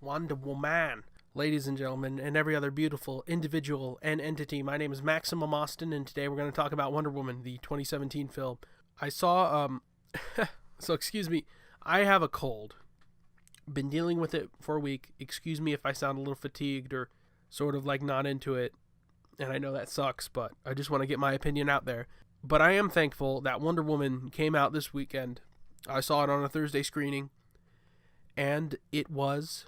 Wonder Woman. Ladies and gentlemen, and every other beautiful individual and entity, my name is MaximumAustin, and today we're going to talk about Wonder Woman, the 2017 film. I saw, so excuse me, I have a cold. Been dealing with it for a week. Excuse me if I sound a little fatigued or sort of like not into it, and I know that sucks, but I just want to get my opinion out there. But I am thankful that Wonder Woman came out this weekend. I saw it on a Thursday screening, and it was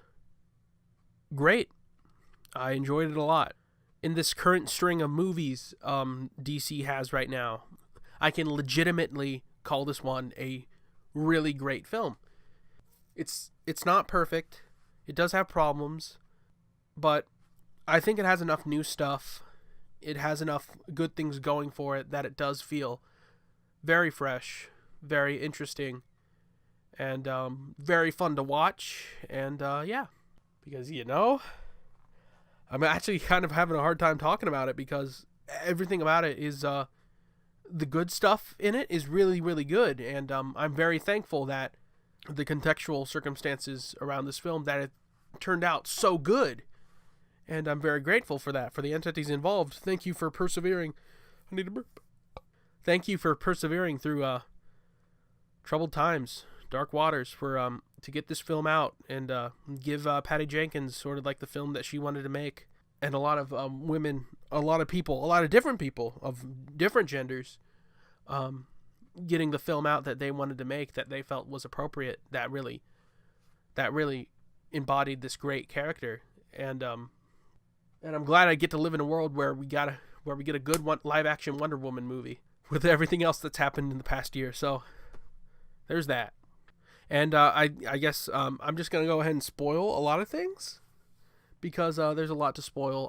great. I enjoyed it a lot. In this current string of movies DC has right now, I can legitimately call this one a really great film. It's not perfect. It does have problems, but I think it has enough new stuff. It has enough good things going for it that it does feel very fresh, very interesting, and very fun to watch. And yeah, because I'm actually kind of having a hard time talking about it because everything about it is the good stuff in it is really, really good. And I'm very thankful that the contextual circumstances around this film, that it turned out so good. And I'm very grateful for that, for the entities involved. Thank you for persevering. I need a burp. Thank you for persevering through troubled times, dark waters, for to get this film out and give Patty Jenkins sort of like the film that she wanted to make. And a lot of women, a lot of people, a lot of different people of different genders getting the film out that they wanted to make, that they felt was appropriate, that really embodied this great character. And I'm glad I get to live in a world where we get a good live action Wonder Woman movie with everything else that's happened in the past year. So there's that. And I guess I'm just gonna go ahead and spoil a lot of things because there's a lot to spoil.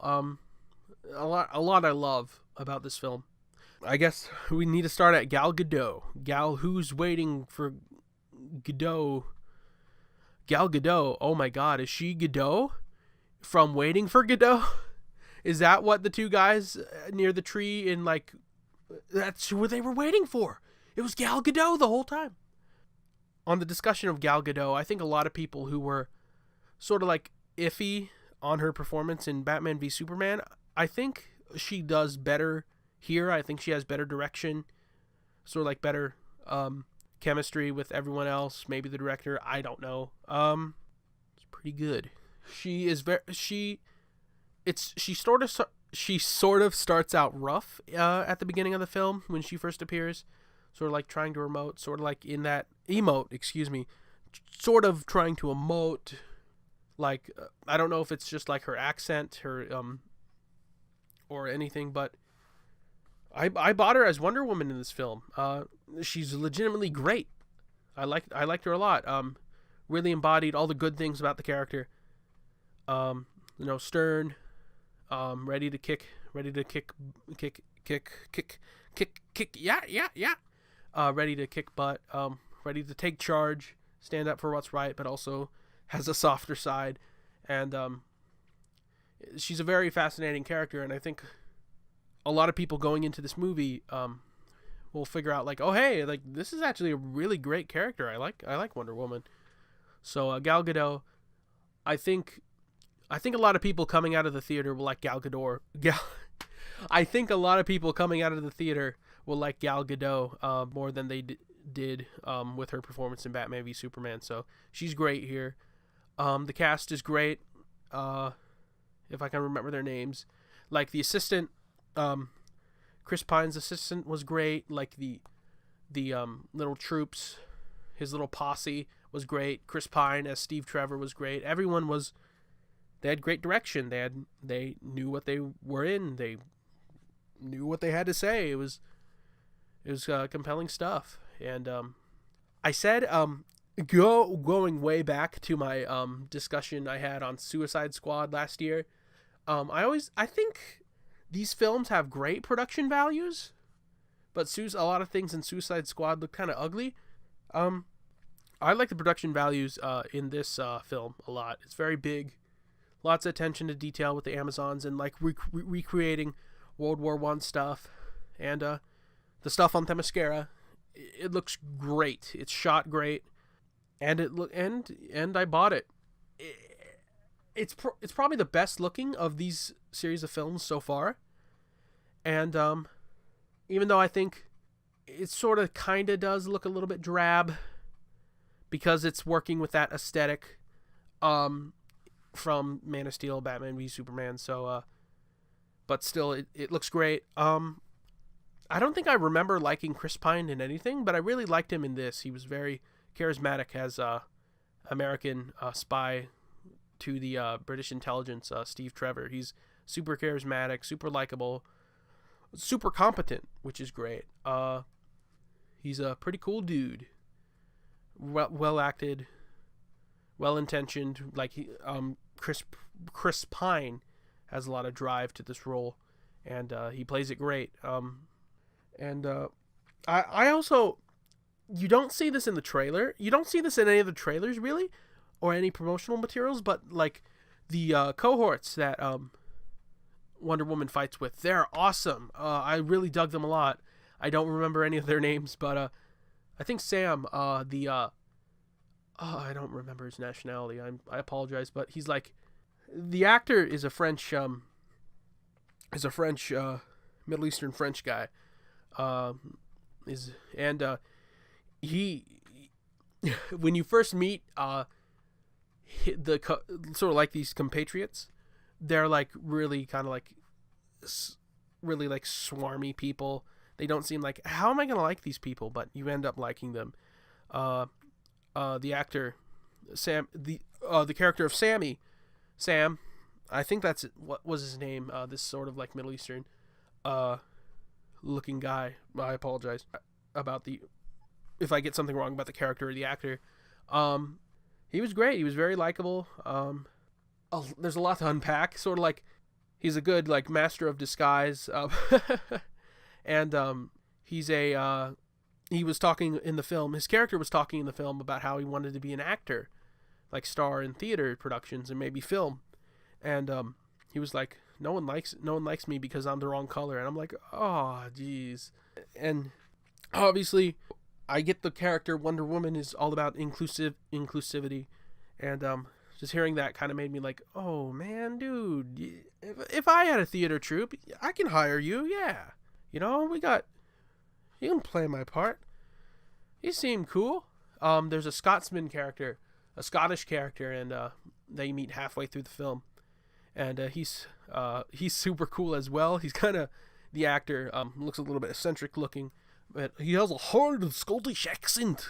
A lot I love about this film. I guess we need to start at Gal Gadot. Gal Who's Waiting for Gadot. Gal Gadot. Oh my God, is she Gadot from Waiting for Gadot? Is that what the two guys near the tree in that's who they were waiting for? It was Gal Gadot the whole time. On the discussion of Gal Gadot, I think a lot of people who were sort of like iffy on her performance in Batman v Superman, I think she does better here. I think she has better direction, sort of like better chemistry with everyone else, maybe the director, I don't know. It's pretty good. She sort of starts out rough at the beginning of the film when she first appears, sort of like trying to emote, sort of like in that sort of trying to emote, like I don't know if it's just like her accent, her or anything, but I bought her as Wonder Woman in this film. She's legitimately great. I liked her a lot. Really embodied all the good things about the character. Stern, ready to kick, yeah. Ready to kick butt, ready to take charge, stand up for what's right, but also has a softer side. And she's a very fascinating character, and I think a lot of people going into this movie will figure out like, oh hey, like this is actually a really great character. I like Wonder Woman. So Gal Gadot, I think a lot of people coming out of the theater will like Gal Gadot. I think a lot of people coming out of the theater will like Gal Gadot more than they did with her performance in Batman v Superman. So she's great here. The cast is great. If I can remember their names, like the assistant, Chris Pine's assistant was great. Like the little troops, his little posse was great. Chris Pine as Steve Trevor was great. Everyone was. They had great direction. They knew what they were in. They knew what they had to say. It was compelling stuff. And I said going way back to my discussion I had on Suicide Squad last year. I think these films have great production values, but a lot of things in Suicide Squad look kind of ugly. I like the production values in this film a lot. It's very big. Lots of attention to detail with the Amazons and like recreating World War I stuff, and the stuff on Themyscira. It looks great. It's shot great, and I bought it. it's probably the best looking of these series of films so far. And even though I think it sort of kind of does look a little bit drab because it's working with that aesthetic from Man of Steel, Batman v Superman. So, but still, it looks great. I don't think I remember liking Chris Pine in anything, but I really liked him in this. He was very charismatic as American spy to the British intelligence, Steve Trevor. He's super charismatic, super likable, super competent, which is great. He's a pretty cool dude. Well acted, well intentioned. Like Chris Pine has a lot of drive to this role, and he plays it great. I also, you don't see this in the trailer. You don't see this in any of the trailers really, or any promotional materials. But like the cohorts that Wonder Woman fights with, they're awesome. I really dug them a lot. I don't remember any of their names, but I think Sam, I don't remember his nationality. I apologize, but he's like, the actor is a French Middle Eastern French guy. He when you first meet sort of like these compatriots, they're like really kind of like really like swarmy people. They don't seem like, how am I gonna like these people? But you end up liking them. The actor Sam, the character of Sam, I think that's what was his name. This sort of like Middle Eastern looking guy. I apologize about if I get something wrong about the character or the actor. He was great. He was very likable. There's a lot to unpack. Sort of like he's a good like master of disguise. And he was talking in the film. His character was talking in the film about how he wanted to be an actor, like star in theater productions and maybe film. And he was like, no one likes me because I'm the wrong color. And I'm like, oh geez. And obviously I get the character Wonder Woman is all about inclusivity, and just hearing that kind of made me like, oh man, dude, if I had a theater troupe, I can hire you. Yeah, you know, you can play my part. You seem cool. There's a Scottish character, and they meet halfway through the film, and he's super cool as well. He's kind of, the actor looks a little bit eccentric looking, but he has a hard Scottish accent.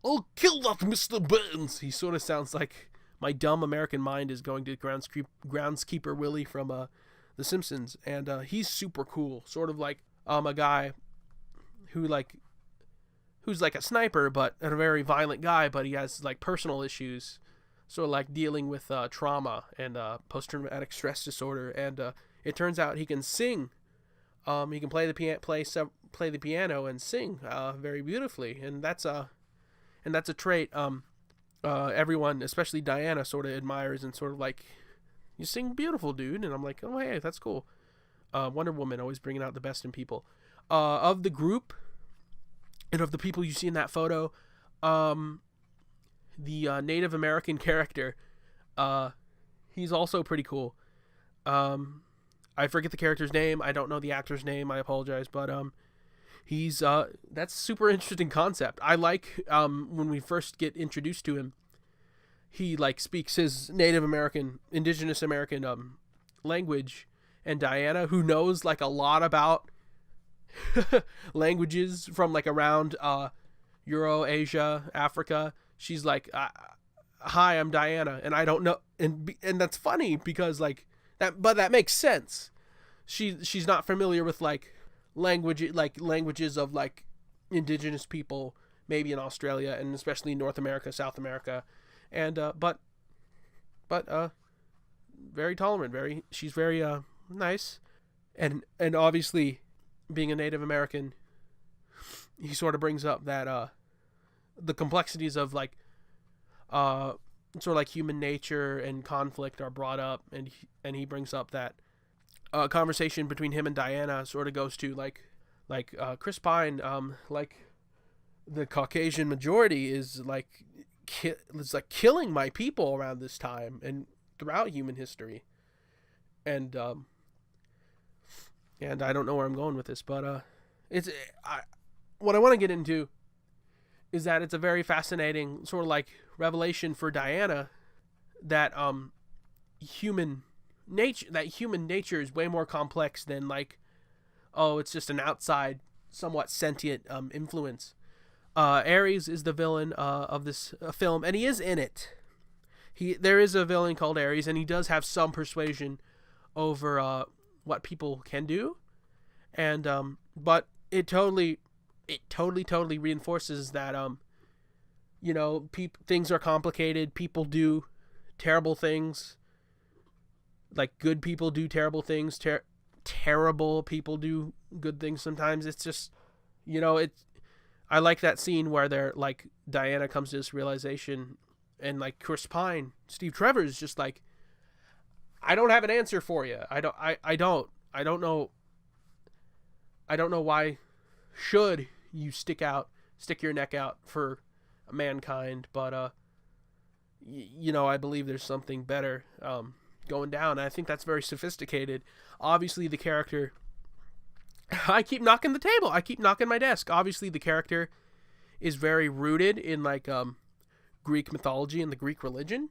I'll kill that Mr. Burns. He sort of sounds like my dumb American mind is going to Groundskeeper Willie from The Simpsons, and he's super cool. Sort of like a guy who's like a sniper, but a very violent guy, but he has like personal issues, sort of like dealing with trauma and post-traumatic stress disorder. And it turns out he can sing. He can play the piano and sing very beautifully, and that's a trait everyone, especially Diana, sort of admires, and sort of like, you sing beautiful, dude. And I'm like, oh hey, that's cool. Wonder Woman always bringing out the best in people. Of the group and of the people you see in that photo, the Native American character, he's also pretty cool. I forget the character's name. I don't know the actor's name. I apologize, but he's that's a super interesting concept. I like when we first get introduced to him, he like speaks his Native American, Indigenous American language, and Diana, who knows like a lot about languages from like around Euro, Asia, Africa. She's like, hi, I'm Diana, and I don't know, and that's funny because like that, but that makes sense. She's not familiar with like languages of like indigenous people, maybe in Australia and especially North America, South America, and but very tolerant, she's very nice, and obviously being a Native American, he sort of brings up that the complexities of like sort of like human nature and conflict are brought up, and he brings up that conversation between him and Diana sort of goes to like Chris Pine, like the Caucasian majority is like killing my people around this time, and throughout human history. And I don't know where I'm going with this, but what I want to get into is that it's a very fascinating sort of like revelation for Diana that human nature is way more complex than like, oh, it's just an outside, somewhat sentient influence. Ares is the villain of this film, and he is in it. There is a villain called Ares, and he does have some persuasion over what people can do, and but it totally reinforces that things are complicated. People do terrible things. Like, good people do terrible things. Terrible people do good things sometimes. It's just, I like that scene where they're like, Diana comes to this realization, and like Chris Pine, Steve Trevor is just like, I don't have an answer for you. I don't know why should you stick your neck out for mankind, but I believe there's something better going down. And I think that's very sophisticated. Obviously the character, I keep knocking the table, I keep knocking my desk. Obviously the character is very rooted in like Greek mythology and the Greek religion,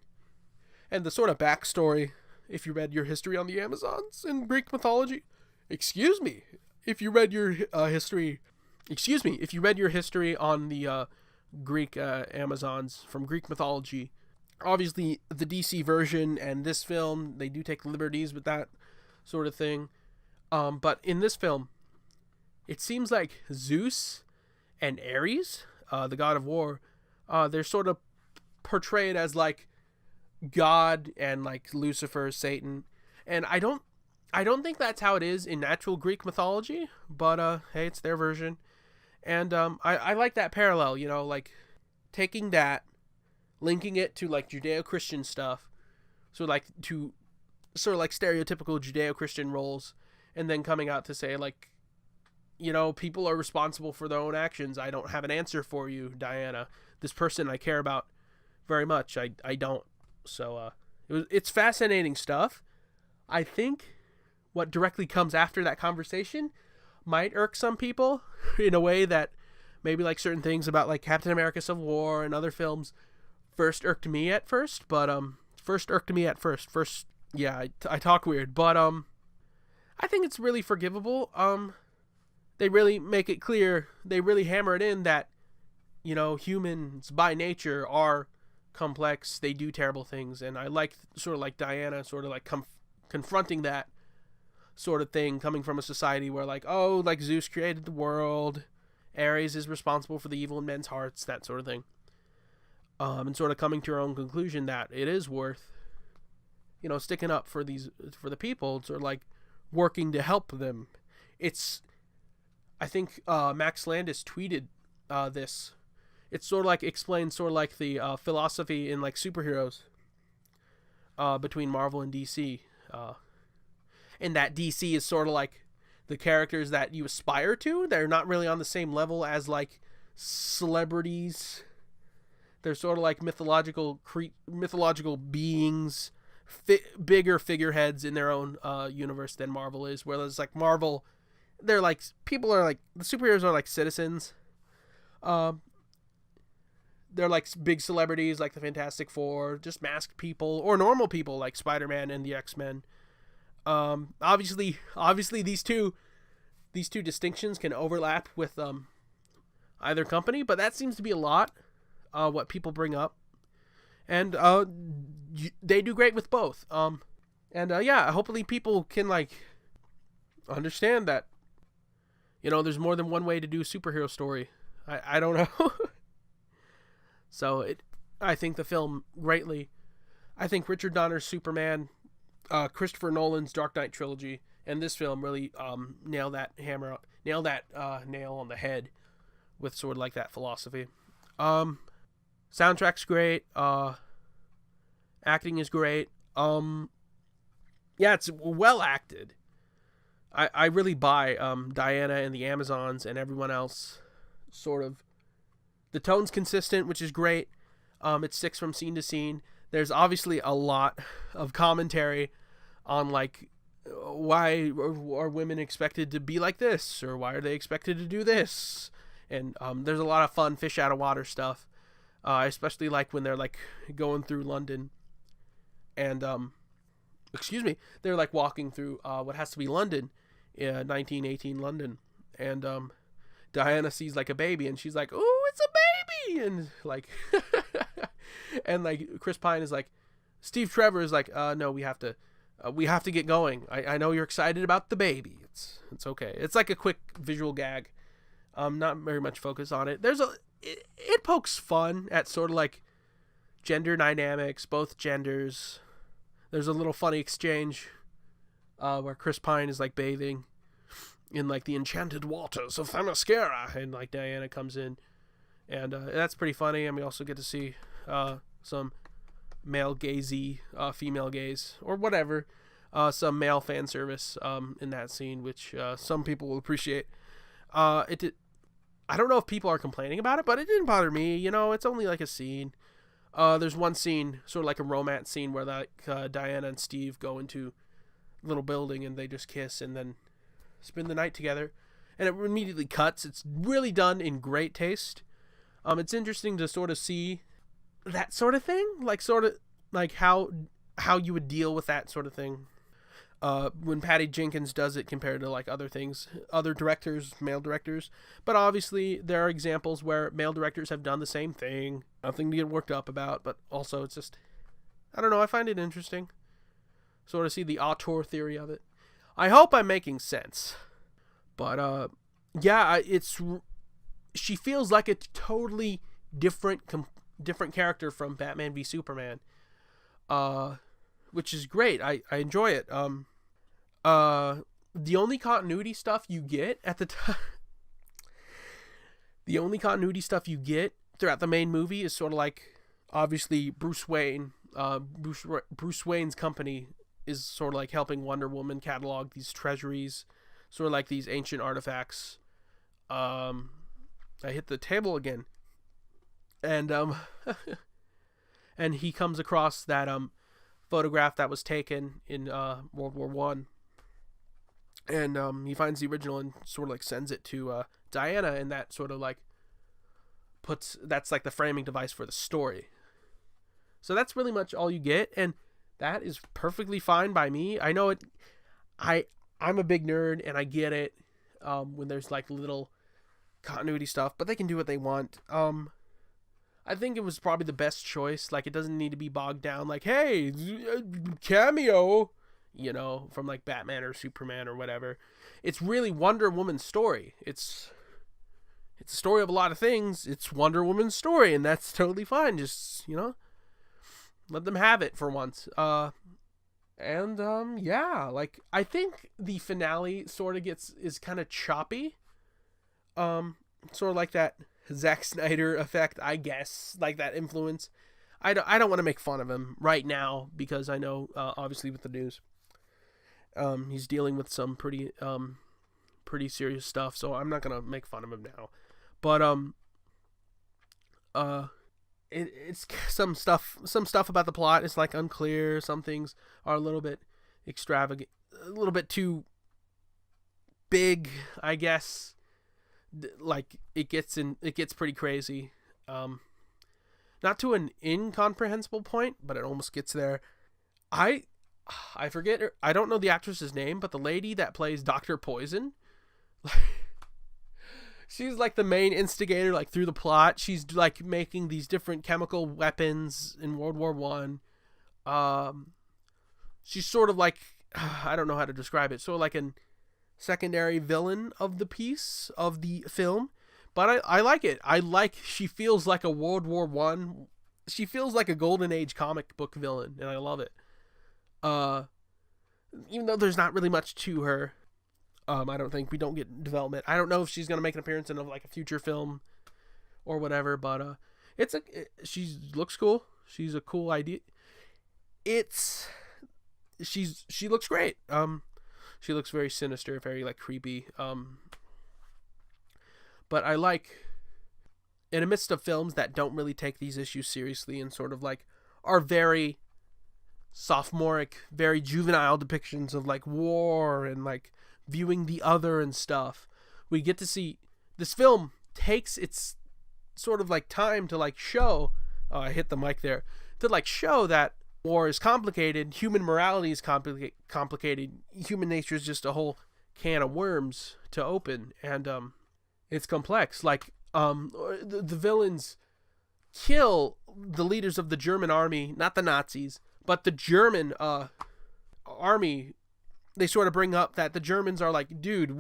and the sort of backstory. If you read your history on the Amazons in Greek mythology, if you read your history on the Greek Amazons from Greek mythology, obviously the DC version and this film, they do take liberties with that sort of thing. But in this film, it seems like Zeus and Ares, the god of war, they're sort of portrayed as like God and like Lucifer, Satan, and I don't think that's how it is in natural Greek mythology, but hey, it's their version. And I like that parallel, like taking that, linking it to like Judeo-Christian stuff, so like to sort of like stereotypical Judeo-Christian roles, and then coming out to say like, people are responsible for their own actions. I don't have an answer for you, Diana. This person I care about very much, I don't. So it's fascinating stuff. I think what directly comes after that conversation might irk some people in a way that maybe like certain things about like Captain America Civil War and other films first irked me at first, but yeah, I talk weird, but I think it's really forgivable. They really make it clear, they really hammer it in that humans by nature are complex, they do terrible things, and I like sort of like Diana sort of like confronting that sort of thing, coming from a society where like, oh, like Zeus created the world, Ares is responsible for the evil in men's hearts, that sort of thing, and sort of coming to her own conclusion that it is worth sticking up for the people, sort of like working to help them. I think Max Landis tweeted this. It sort of like explains sort of like the philosophy in like superheroes between Marvel and DC. And that DC is sort of like the characters that you aspire to. They're not really on the same level as like celebrities. They're sort of like mythological beings, bigger figureheads in their own universe than Marvel is. Whereas like Marvel, they're like, people are like, the superheroes are like citizens. They're like big celebrities like the Fantastic Four, just masked people, or normal people like Spider-Man and the X-Men. Obviously these two distinctions can overlap with either company, but that seems to be a lot what people bring up, and they do great with both. Yeah, hopefully people can like understand that there's more than one way to do a superhero story. I don't know. So I think the film greatly. I think Richard Donner's Superman, Christopher Nolan's Dark Knight trilogy, and this film really nail that nail on the head with sort of like that philosophy. Soundtrack's great. Acting is great. Yeah, it's well acted. I really buy Diana and the Amazons and everyone else. Sort of, the tone's consistent, which is great. It sticks from scene to scene. there's obviously a lot of commentary on like why are women expected to be like this, or why are they expected to do this, and there's a lot of fun fish out of water stuff. Especially like when they're like going through London, and they're like walking through what has to be London, 1918 London, and Diana sees like a baby, and she's like, "Oh, it's a baby!" And like, and like Chris Pine is like, Steve Trevor is like, "No, we have to get going. I know you're excited about the baby. It's okay." It's like a quick visual gag. Not very much focus on it. It pokes fun at sort of like gender dynamics, both genders. There's a little funny exchange where Chris Pine is like bathing in like the enchanted waters of Themyscira, and like Diana comes in, and that's pretty funny. And we also get to see some male gazy, female gaze, or whatever, some male fan service in that scene, which some people will appreciate. I don't know if people are complaining about it, but it didn't bother me. You know, it's only like a scene. There's one scene, sort of like a romance scene, where like Diana and Steve go into a little building and they just kiss and then spend the night together, and it immediately cuts. It's really done in great taste. It's interesting to sort of see that sort of thing, like sort of like how you would deal with that sort of thing. When Patty Jenkins does it compared to like other things, other directors, male directors. But obviously there are examples where male directors have done the same thing. Nothing to get worked up about, but also it's just, I don't know, I find it interesting. Sort of see the auteur theory of it. I hope I'm making sense. But yeah, she feels like a totally different character from Batman v Superman. Which is great. I enjoy it. The only continuity stuff you get at the time, the only continuity stuff you get throughout the main movie is sort of like, obviously Bruce Wayne. Bruce Wayne's company is sort of like helping Wonder Woman catalog these treasuries, sort of like these ancient artifacts. I hit the table again, and and he comes across that photograph that was taken in World War One, and he finds the original and sort of like sends it to Diana, and that sort of like that's like the framing device for the story. So that's really much all you get, and that is perfectly fine by me. I know it. I'm a big nerd, and I get it when there's like little continuity stuff, but they can do what they want. I think it was probably the best choice. Like, it doesn't need to be bogged down. Like, hey, cameo, you know, from like Batman or Superman or whatever. It's really Wonder Woman's story. It's a story of a lot of things. It's Wonder Woman's story, and that's totally fine. Just, you know, let them have it for once. Yeah, like, I think the finale sort of is kind of choppy. Sort of like that Zack Snyder effect, I guess, like that influence. I don't want to make fun of him right now, because I know, obviously with the news, he's dealing with some pretty serious stuff, so I'm not gonna make fun of him now. But it's some stuff about the plot is like unclear. Some things are a little bit extravagant, a little bit too big, I guess. Like it gets pretty crazy. Not to an incomprehensible point, but it almost gets there. I forget her, I don't know the actress's name, but the lady that plays Dr. Poison, she's like the main instigator, like through the plot. She's like making these different chemical weapons in World War One. She's sort of like, I don't know how to describe it, sort of like an secondary villain of the piece of the film, but I like it. She feels like a World War One. She feels like a Golden Age comic book villain, and I love it. Even though there's not really much to her, I don't think we don't get development. I don't know if she's gonna make an appearance in like a future film or whatever, but she looks cool. She's a cool idea. She looks great. She looks very sinister, very like creepy. But I like, in the midst of films that don't really take these issues seriously and sort of like are very sophomoric, very juvenile depictions of like war and like viewing the other and stuff. We get to see this film takes its sort of like time to like show, I hit the mic there, to like show that war is complicated, human morality is complicated, human nature is just a whole can of worms to open, and it's complex. Like the villains kill the leaders of the German army, not the Nazis, but the German army. They sort of bring up that the Germans are like, dude,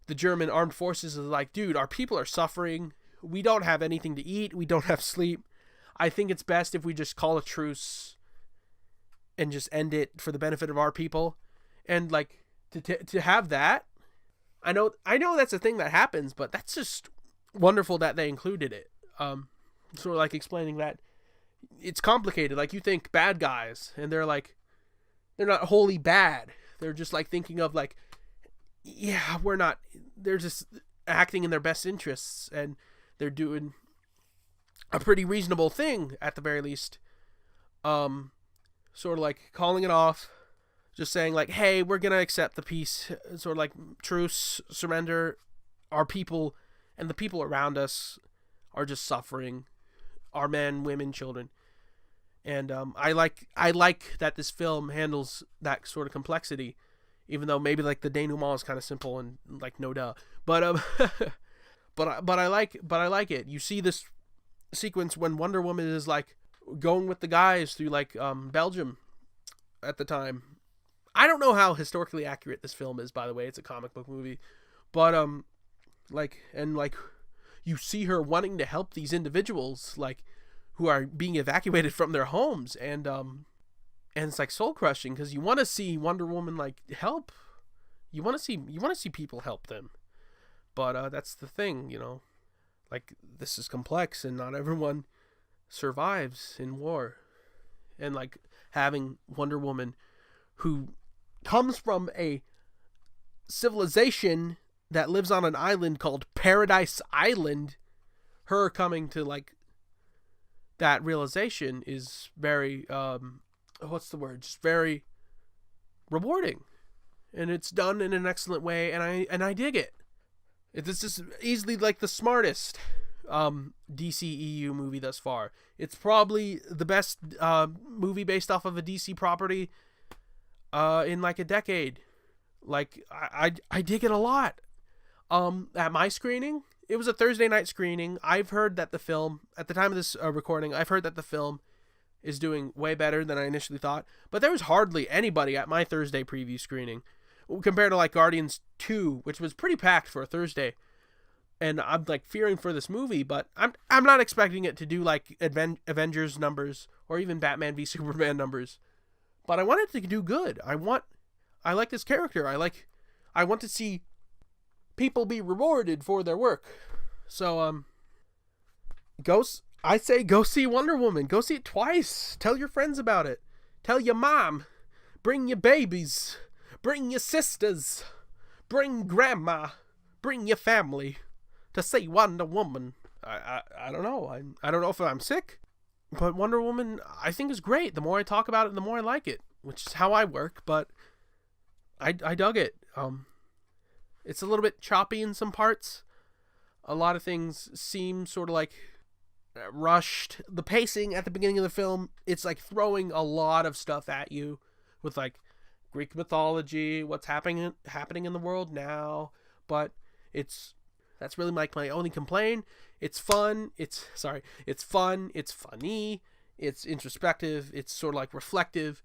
the German armed forces is like, dude, our people are suffering. We don't have anything to eat. We don't have sleep. I think it's best if we just call a truce and just end it for the benefit of our people. And like to have that, I know that's a thing that happens, but that's just wonderful that they included it. Sort of like explaining that it's complicated. Like, you think bad guys, and they're not wholly bad. They're just like thinking of like, yeah, we're not. They're just acting in their best interests, and they're doing a pretty reasonable thing at the very least. Sort of like calling it off, just saying like, hey, we're gonna accept the peace, sort of like truce, surrender. Our people and the people around us are just suffering. Our men, women, children. And I like that this film handles that sort of complexity, even though maybe like the denouement is kind of simple and like no duh. But but I like it. You see this sequence when Wonder Woman is like going with the guys through like Belgium at the time. I don't know how historically accurate this film is, by the way. It's a comic book movie, but you see her wanting to help these individuals like who are being evacuated from their homes, and it's like soul crushing because you want to see Wonder Woman like help. You want to see people help them, but that's the thing, like this is complex and not everyone survives in war, and like having Wonder Woman who comes from a civilization that lives on an island called Paradise Island, her coming to like that realization is very just very rewarding, and it's done in an excellent way, and I dig it. This is easily like the smartest DCEU movie thus far. It's probably the best movie based off of a DC property in like a decade. Like I dig it a lot. At my screening, it was a Thursday night screening. I've heard that the film, at the time of this recording, I've heard that the film is doing way better than I initially thought. But there was hardly anybody at my Thursday preview screening compared to like Guardians 2, which was pretty packed for a Thursday. And I'm like fearing for this movie, but I'm not expecting it to do like Avengers numbers or even Batman v Superman numbers. But I want it to do good. I like this character. I want to see people be rewarded for their work. So go see Wonder Woman. Go see it twice. Tell your friends about it. Tell your mom. Bring your babies. Bring your sisters. Bring grandma. Bring your family to see Wonder Woman. I don't know. I don't know if I'm sick, but Wonder Woman I think is great. The more I talk about it, the more I like it, which is how I work, but I dug it. It's a little bit choppy in some parts. A lot of things seem sort of like rushed. The pacing at the beginning of the film, it's like throwing a lot of stuff at you with like Greek mythology, what's happening in the world now. But that's really like my only complaint. It's fun. It's fun. It's funny. It's introspective. It's sort of like reflective.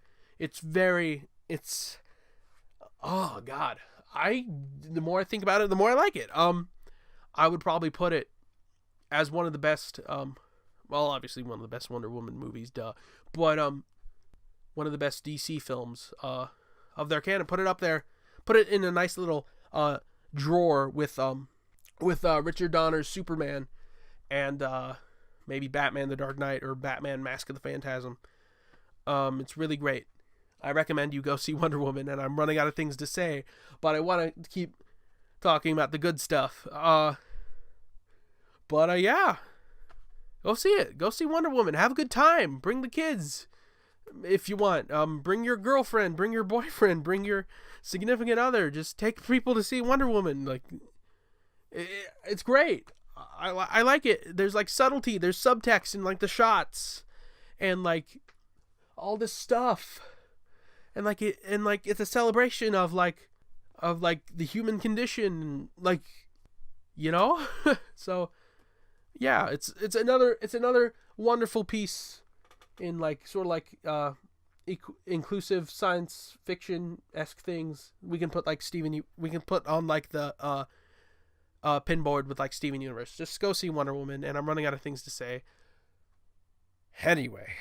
Oh God. The more I think about it, the more I like it. I would probably put it as one of the best, obviously one of the best Wonder Woman movies, duh, but one of the best DC films of their canon. Put it up there. Put it in a nice little drawer with Richard Donner's Superman and maybe Batman the Dark Knight or Batman Mask of the Phantasm. It's really great. I recommend you go see Wonder Woman, and I'm running out of things to say, but I want to keep talking about the good stuff. Yeah. Go see it. Go see Wonder Woman. Have a good time. Bring the kids if you want. Bring your girlfriend, bring your boyfriend, bring your significant other. Just take people to see Wonder Woman. Like, it's great. I like it. There's like subtlety. There's subtext in like the shots, and like all this stuff, and like it's a celebration of like the human condition, like, you know. So yeah, it's another wonderful piece in like sort of like inclusive science fiction-esque things. We can put like we can put on like the pinboard with like Steven Universe. Just go see Wonder Woman, and I'm running out of things to say. Anyway,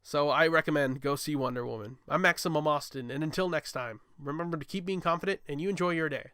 so I recommend go see Wonder Woman. I'm Maximum Austin, and until next time, remember to keep being confident, and you enjoy your day.